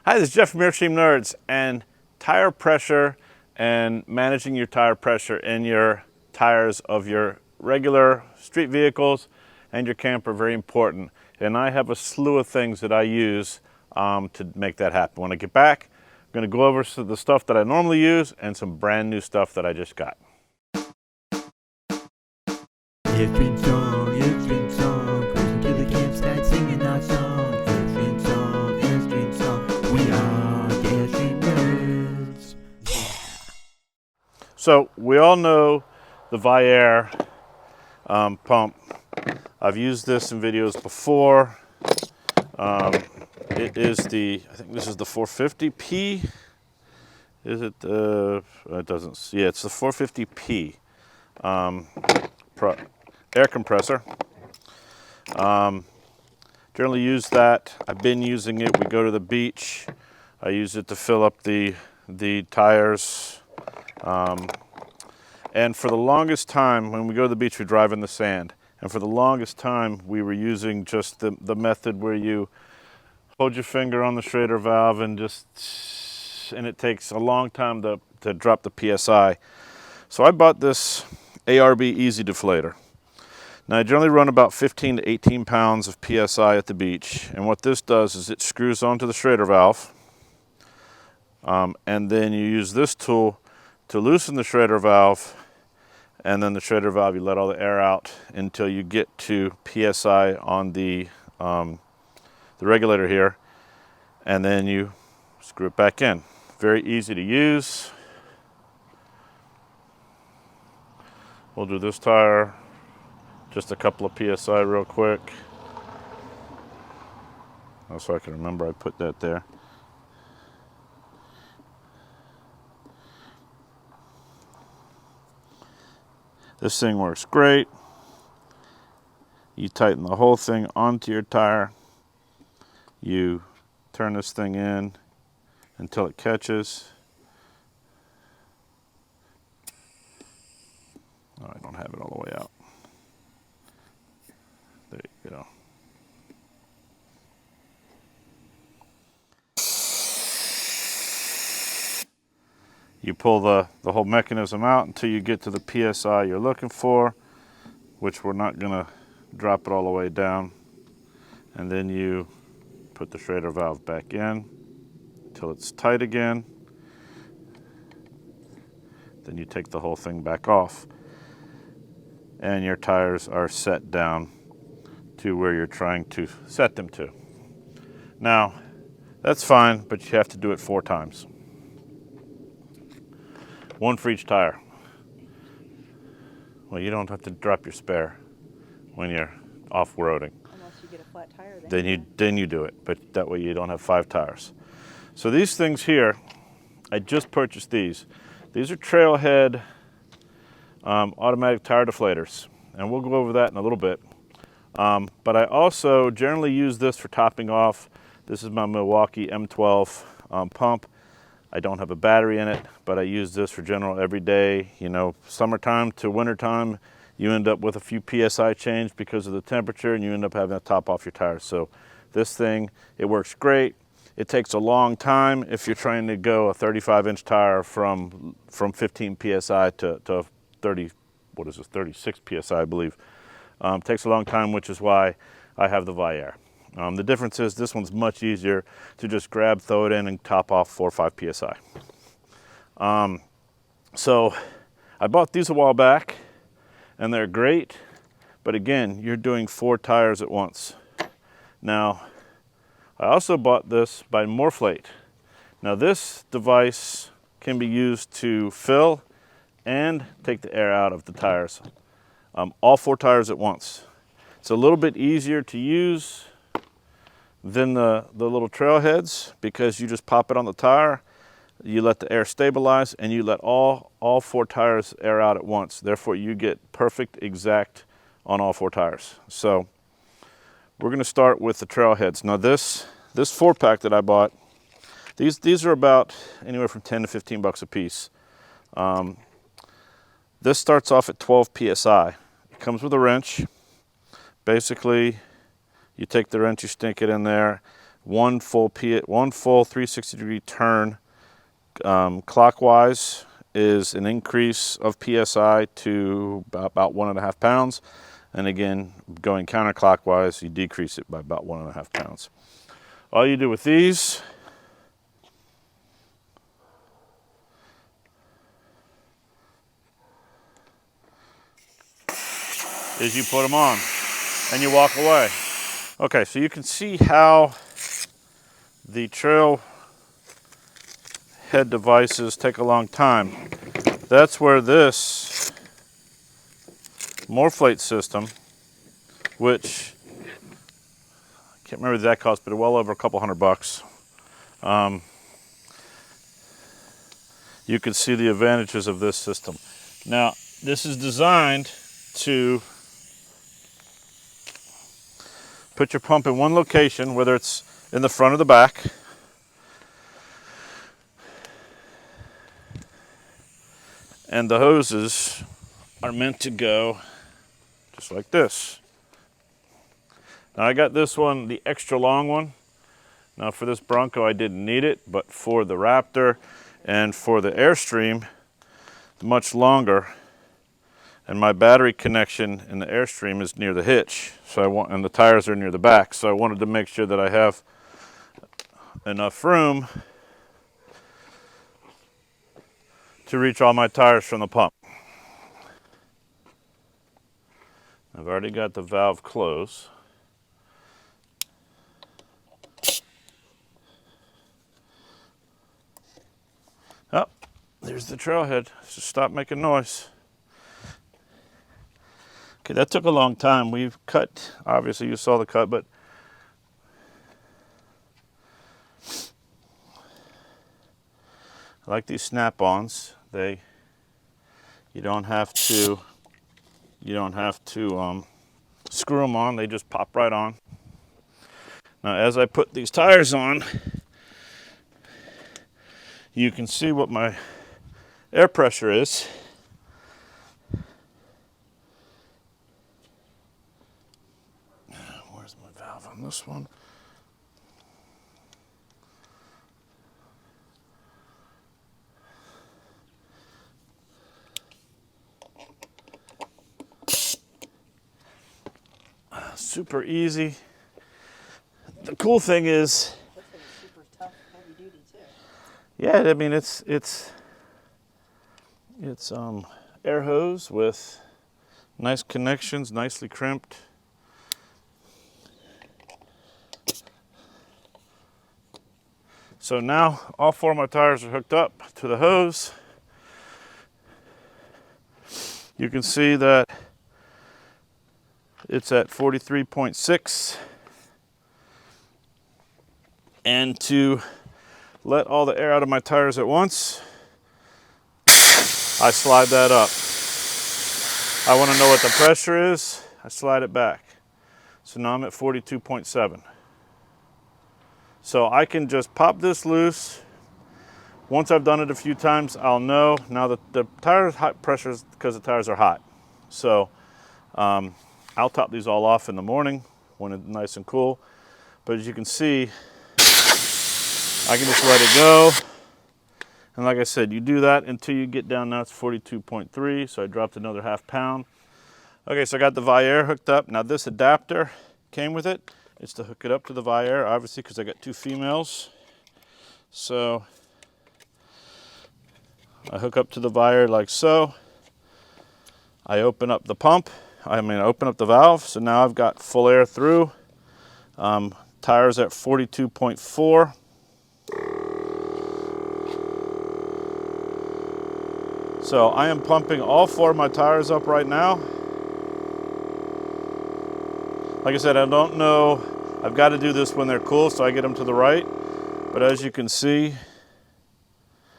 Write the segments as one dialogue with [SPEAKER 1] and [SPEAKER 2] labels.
[SPEAKER 1] Hi, this is Jeff from Airstream Nerds, and tire pressure and managing your tire pressure in your tires of your regular street vehicles and your camper are very important. And I have a slew of things that I use to make that happen. When I get back, I'm going to go over some of the stuff that I normally use and some brand new stuff that I just got.
[SPEAKER 2] Airstream song, cruising to the campsite singing our song. Airstream song, we are the Airstream Nerds. Yeah.
[SPEAKER 1] So we all know the Vire pump. I've used this in videos before. It is the, I think this is the 450P. Is it the, it doesn't, yeah, it's the 450P air compressor. Generally use that. I've been using it. We go to the beach. I use it to fill up the tires. And for the longest time, when we go to the beach, we drive in the sand. And for the longest time, we were using just the method where you hold your finger on the Schrader valve and and it takes a long time to drop the PSI. So I bought this ARB Easy Deflator. Now I generally run about 15 to 18 pounds of PSI at the beach. And what this does is it screws onto the Schrader valve. And then you use this tool to loosen the Schrader valve. And then the Schrader valve, you let all the air out until you get to PSI on the regulator here. And then you screw it back in. Very easy to use. We'll do this tire, just a couple of PSI real quick. So I can remember I put that there. This thing works great. You tighten the whole thing onto your tire. You turn this thing in until it catches. Oh, I don't have it all the way out. There you go. You pull the whole mechanism out until you get to the PSI you're looking for, which we're not going to drop it all the way down. And then you put the Schrader valve back in until it's tight again. Then you take the whole thing back off. And your tires are set down to where you're trying to set them to. Now, that's fine, but you have to do it 4 times. 1 for each tire. Well, you don't have to drop your spare when you're off-roading.
[SPEAKER 3] Unless you get a flat tire.
[SPEAKER 1] Then you do it, but that way you don't have 5 tires. So these things here, I just purchased these. These are Trailhead automatic tire deflators, and we'll go over that in a little bit. But I also generally use this for topping off. This is my Milwaukee M12 pump. I don't have a battery in it, but I use this for general everyday, summertime to wintertime. You end up with a few PSI change because of the temperature, and you end up having to top off your tires. So this thing, it works great. It takes a long time if you're trying to go a 35-inch tire from 15 PSI to 36 PSI, I believe. Takes a long time, which is why I have the Vire. The difference is this one's much easier to just grab, throw it in, and top off 4 or 5 PSI. So I bought these a while back, and they're great. But again, you're doing 4 tires at once. Now, I also bought this by Inflate. Now this device can be used to fill and take the air out of the tires. All 4 tires at once. It's a little bit easier to use than the little Trailheads because you just pop it on the tire, you let the air stabilize, and you let all 4 tires air out at once. Therefore, you get perfect exact on all 4 tires. So we're going to start with the Trailheads. Now this 4-pack that I bought, these are about anywhere from 10 to 15 bucks a piece. This starts off at 12 PSI. It comes with a wrench. Basically, you take the wrench, you stick it in there. one full 360-degree turn clockwise is an increase of PSI to about 1.5 pounds. And again, going counterclockwise, you decrease it by about 1.5 pounds. All you do with these is you put them on and you walk away. Okay, so you can see how the trail head devices take a long time. That's where this Inflate system, which I can't remember the exact cost, but well over a couple $100. You can see the advantages of this system. Now, this is designed to put your pump in one location, whether it's in the front or the back. And the hoses are meant to go just like this. Now I got this one, the extra long one. Now for this Bronco I didn't need it, but for the Raptor and for the Airstream, much longer. And my battery connection in the Airstream is near the hitch, and the tires are near the back. So I wanted to make sure that I have enough room to reach all my tires from the pump. I've already got the valve closed. Oh, there's the trailhead. Just stop making noise. Okay, that took a long time. We've cut, obviously you saw the cut, but I like these snap-ons. You don't have to screw them on. They just pop right on. Now, as I put these tires on, you can see what my air pressure is. Where's my valve on this one? Super easy. The cool thing is,
[SPEAKER 3] looks like it's super tough, heavy duty too.
[SPEAKER 1] yeah, I mean it's air hose with nice connections, nicely crimped. So now all four of my tires are hooked up to the hose. You can see that it's at 43.6. And to let all the air out of my tires at once, I slide that up. I want to know what the pressure is. I slide it back. So now I'm at 42.7. So I can just pop this loose. Once I've done it a few times, I'll know. Now the tire hot pressure is because the tires are hot. So I'll top these all off in the morning when it's nice and cool. But as you can see, I can just let it go. And like I said, you do that until you get down. Now it's 42.3, so I dropped another ½ pound. Okay, so I got the Vire hooked up. Now this adapter came with it. It's to hook it up to the Vire, obviously, because I got two females. So I hook up to the Vire like so. I open up the pump. I open up the valve. So now I've got full air through. Tires at 42.4. So I am pumping all four of my tires up right now. Like I said, I don't know. I've got to do this when they're cool, so I get them to the right. But as you can see,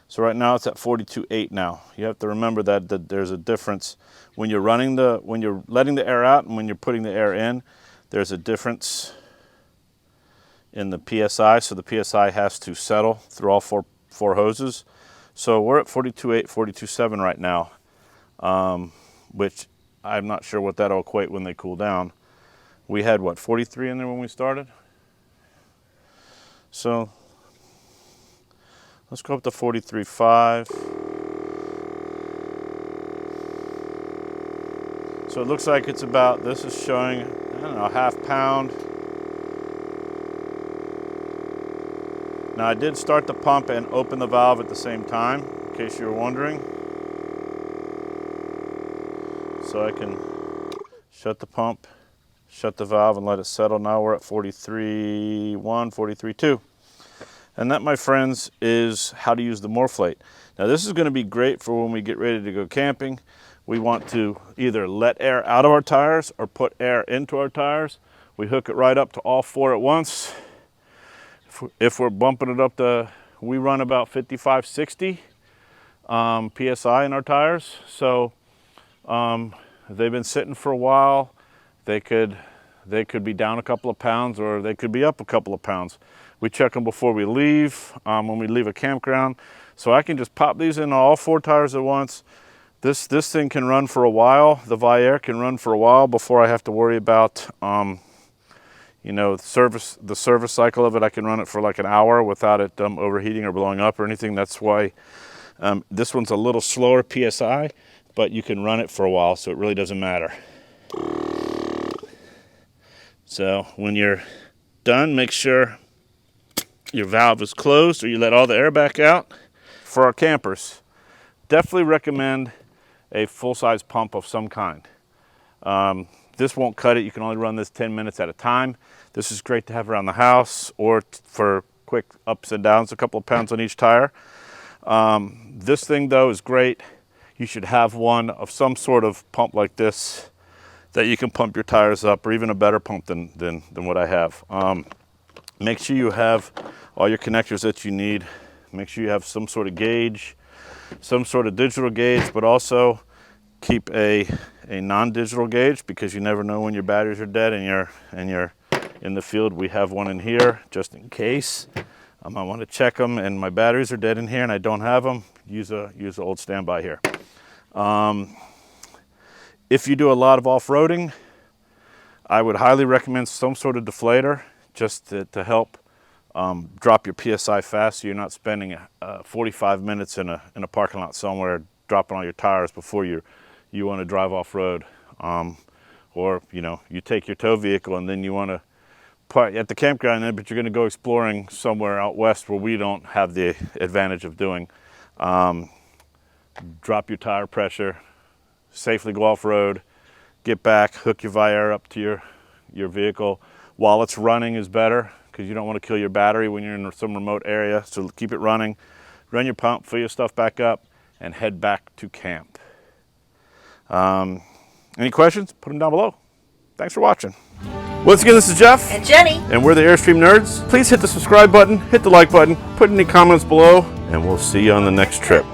[SPEAKER 1] so right now it's at 42.8 now. You have to remember that there's a difference when you're letting the air out and when you're putting the air in. There's a difference in the PSI, so the PSI has to settle through all four hoses. So we're at 42.8, 42.7 right now, which I'm not sure what that'll equate when they cool down. We had, what, 43 in there when we started? So let's go up to 43.5. So it looks like it's about, this is showing, I don't know, a half pound. Now I did start the pump and open the valve at the same time, in case you were wondering. So I can shut the pump, shut the valve, and let it settle. Now we're at 43.1, 43.2. And that, my friends, is how to use the Inflate. Now this is going to be great for when we get ready to go camping. We want to either let air out of our tires or put air into our tires. We hook it right up to all four at once. If we're bumping it up to, we run about 55, 60 PSI in our tires. So they've been sitting for a while. They could be down a couple of pounds, or they could be up a couple of pounds. We check them before we leave, when we leave a campground. So I can just pop these in all four tires at once. This thing can run for a while. The Vire can run for a while before I have to worry about, you know, the service cycle of it. I can run it for like an hour without it overheating or blowing up or anything. That's why this one's a little slower PSI, but you can run it for a while, so it really doesn't matter. So when you're done, make sure your valve is closed or you let all the air back out. For our campers, definitely recommend a full-size pump of some kind. This won't cut it. You can only run this 10 minutes at a time. This is great to have around the house or for quick ups and downs, a couple of pounds on each tire. This thing though is great. You should have one of some sort of pump like this that you can pump your tires up, or even a better pump than what I have. Make sure you have all your connectors that you need. Make sure you have some sort of gauge, some sort of digital gauge, but also keep a non-digital gauge, because you never know when your batteries are dead and you're in the field. We have one in here just in case. I want to check them and my batteries are dead in here and I don't have them. Use an old standby here. If you do a lot of off-roading, I would highly recommend some sort of deflator, just to help drop your PSI fast, so you're not spending 45 minutes in a parking lot somewhere dropping all your tires before you want to drive off-road. Or, you know, you take your tow vehicle and then you want to park at the campground, but you're going to go exploring somewhere out west where we don't have the advantage of doing. Drop your tire pressure, safely go off-road, get back, hook your Vire up to your vehicle. While it's running is better, because you don't want to kill your battery when you're in some remote area. So keep it running, run your pump, fill your stuff back up, and head back to camp. Any questions? Put them down below. Thanks for watching. Once again, this is Jeff.
[SPEAKER 3] And Jenny.
[SPEAKER 1] And we're the Airstream Nerds. Please hit the subscribe button, hit the like button, put any comments below, and we'll see you on the next trip.